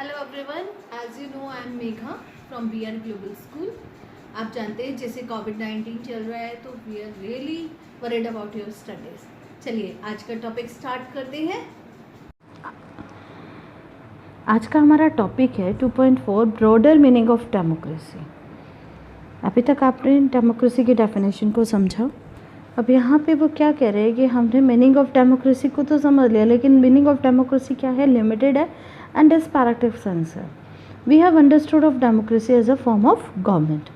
Hello everyone, as you know I am Megha from BR global school. आप जानते हैं जैसे कोविड-19 चल रहा है तो we are really worried about your studies. चलिए आज का टॉपिक स्टार्ट करते हैं। आज का हमारा टॉपिक है 2.4 ब्रॉडर मीनिंग ऑफ डेमोक्रेसी। अभी तक आपने डेमोक्रेसी की डेफिनेशन को समझा। अब यहाँ पे वो क्या कह रहे हैं कि हमने मीनिंग ऑफ डेमोक्रेसी को तो समझ लिया, लेकिन मीनिंग ऑफ डेमोक्रेसी क्या है, लिमिटेड है एंड डिस्पैरेटिव सेंस है। We have understood of democracy as a form of government.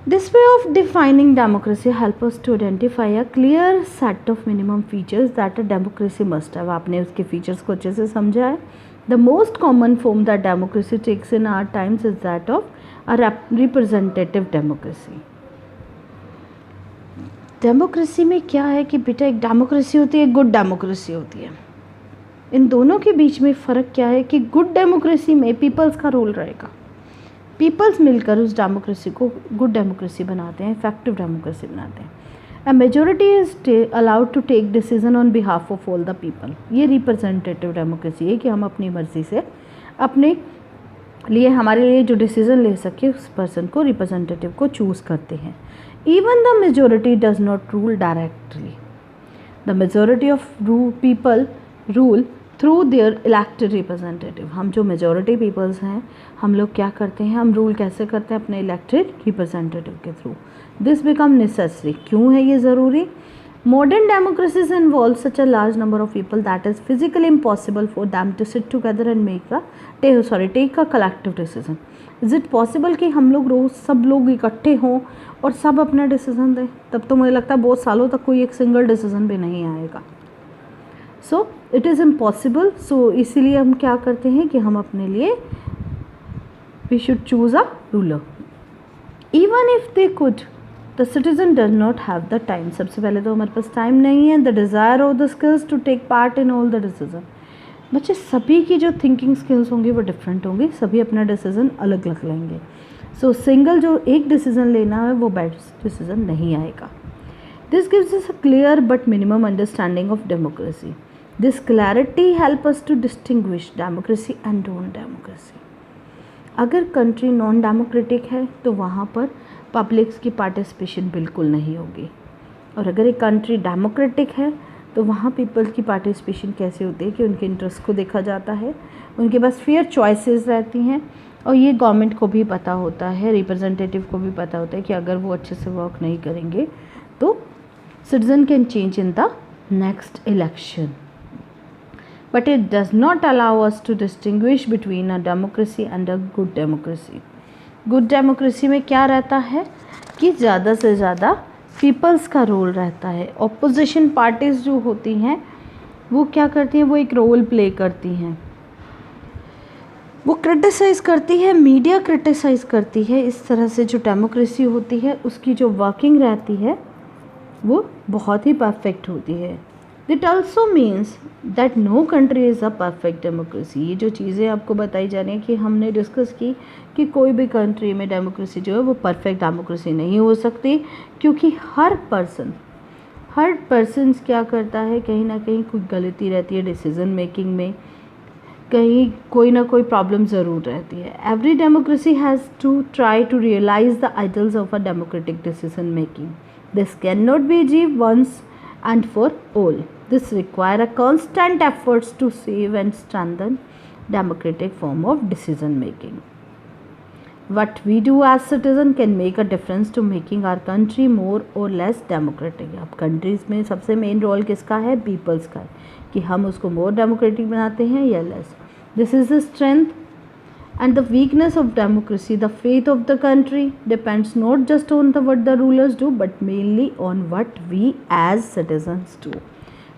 This way of defining democracy helps us to identify a clear set of minimum features that a democracy must have. आपने उसके features को अच्छे से समझा है. The most common form that democracy takes in our times is that of a representative democracy. Democracy में क्या है कि बेटा एक डेमोक्रेसी होती है, एक गुड डेमोक्रेसी होती है. इन दोनों के बीच में फ़र्क क्या है कि गुड डेमोक्रेसी में पीपल्स का रोल रहेगा. पीपल्स मिलकर उस डेमोक्रेसी को गुड डेमोक्रेसी बनाते हैं, इफेक्टिव डेमोक्रेसी बनाते हैं. A majority is allowed to take decision on behalf of all the people. ये रिप्रेजेंटेटिव डेमोक्रेसी है कि हम अपनी मर्ज़ी से अपने लिए, हमारे लिए जो डिसीजन ले सके उस पर्सन को, रिप्रेजेंटेटिव को चूज़ करते हैं. Even the majority does not rule directly. The majority of people rule through their elected representative. हम जो मेजॉरिटी पीपल्स हैं, हम लोग क्या करते हैं, हम रूल कैसे करते हैं अपने इलेक्टेड रिप्रेजेंटेटिव के थ्रू. This become necessary. क्यों है ये ज़रूरी? Modern democracies involve such a large number of people that is physically impossible for them to sit together and take a collective decision. Is it possible कि हम लोग रोज़ सब लोग इकट्ठे हों और सब अपना डिसीजन दें? तब तो मुझे लगता है बहुत सालों तक कोई एक सिंगल डिसीजन भी नहीं आएगा. So it is impossible. So इसीलिए हम क्या करते हैं कि हम अपने लिए we should choose a ruler. Even if they could, the citizen does not have the time. सबसे पहले तो हमारे पास टाइम नहीं है. द डिज़ायर और the skills to take part in all the decision. बच्चे सभी की जो थिंकिंग स्किल्स होंगी वो डिफरेंट होंगी, सभी अपना डिसीजन अलग अलग लेंगे. सो सिंगल जो एक डिसीजन लेना है वो बेस्ट डिसीजन नहीं आएगा. This gives us a clear but minimum understanding of democracy. This clarity help us to distinguish democracy and non-democracy. अगर कंट्री नॉन डेमोक्रेटिक है तो वहाँ पर पब्लिक्स की पार्टिसिपेशन बिल्कुल नहीं होगी, और अगर एक कंट्री डेमोक्रेटिक है तो वहाँ पीपल्स की पार्टिसिपेशन कैसे होती है कि उनके इंटरेस्ट को देखा जाता है, उनके पास फेयर चॉइसेस रहती हैं, और ये गवर्नमेंट को भी पता होता है, रिप्रेजेंटेटिव को भी पता होता है कि अगर वो अच्छे से वर्क नहीं करेंगे तो citizen can change in the next election. But it does not allow us to distinguish between a democracy and a good democracy. Good democracy में क्या रहता है कि ज़्यादा से ज़्यादा पीपल्स का रोल रहता है. ऑपोजिशन पार्टीज़ जो होती हैं वो क्या करती हैं, वो एक रोल प्ले करती हैं, वो क्रिटिसाइज़ करती है, मीडिया क्रिटिसाइज़ करती है. इस तरह से जो डेमोक्रेसी होती है उसकी जो वर्किंग रहती है वो बहुत ही परफेक्ट होती है. It also means that no country is a perfect democracy. ये जो चीज़ें आपको बताई जा रही हैं कि हमने डिस्कस की कि कोई भी कंट्री में डेमोक्रेसी जो है वो परफेक्ट डेमोक्रेसी नहीं हो सकती, क्योंकि हर पर्सन क्या करता है, कहीं ना कहीं कोई गलती रहती है डिसीजन मेकिंग में, कहीं कोई ना कोई प्रॉब्लम ज़रूर रहती है. Every democracy has to try to realise the ideals of a democratic decision making. This can not be achieved once and for all. This require a constant efforts to save and strengthen democratic form of decision making. What we do as citizen can make a difference to making our country more or less democratic. अब countries में सबसे main role किसका है, peoples का है, कि हम उसको more democratic बनाते हैं या less. This is the strength and the weakness of democracy. The fate of the country depends not just on what the rulers do but mainly on what we as citizens do.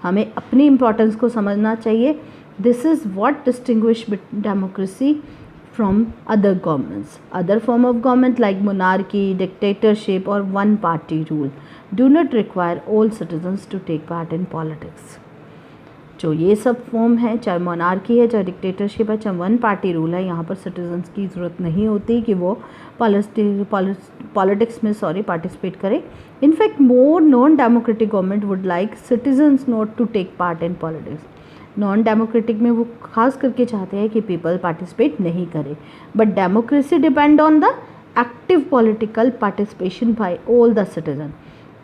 हमें अपनी importance को समझना चाहिए. This is what distinguish democracy from other governments. Other form of government like monarchy, dictatorship or one party rule do not require all citizens to take part in politics. जो ये सब form है, चाहे monarchy है, चाहे dictatorship है, चाहे one party rule है, यहाँ पर सिटीजन्स की ज़रूरत नहीं होती कि वो पॉलिटिक्स में पार्टिसिपेट करें. In fact more non democratic government would like citizens not to take part in politics. Non democratic में वो खास करके चाहते हैं कि पीपल पार्टिसिपेट नहीं करें, but democracy depend on the active political participation by all the citizens.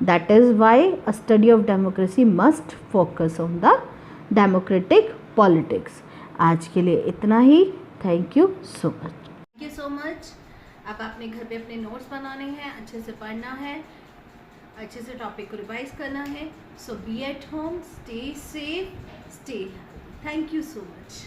That is why a study of democracy must focus on the democratic politics. आज के लिए इतना ही. Thank you so much. Thank you so much. अब आपने घर पे अपने नोट्स बनाने हैं, अच्छे से पढ़ना है, अच्छे से टॉपिक को रिवाइज करना है. So be at home, stay safe, stay healthy. Thank you so much.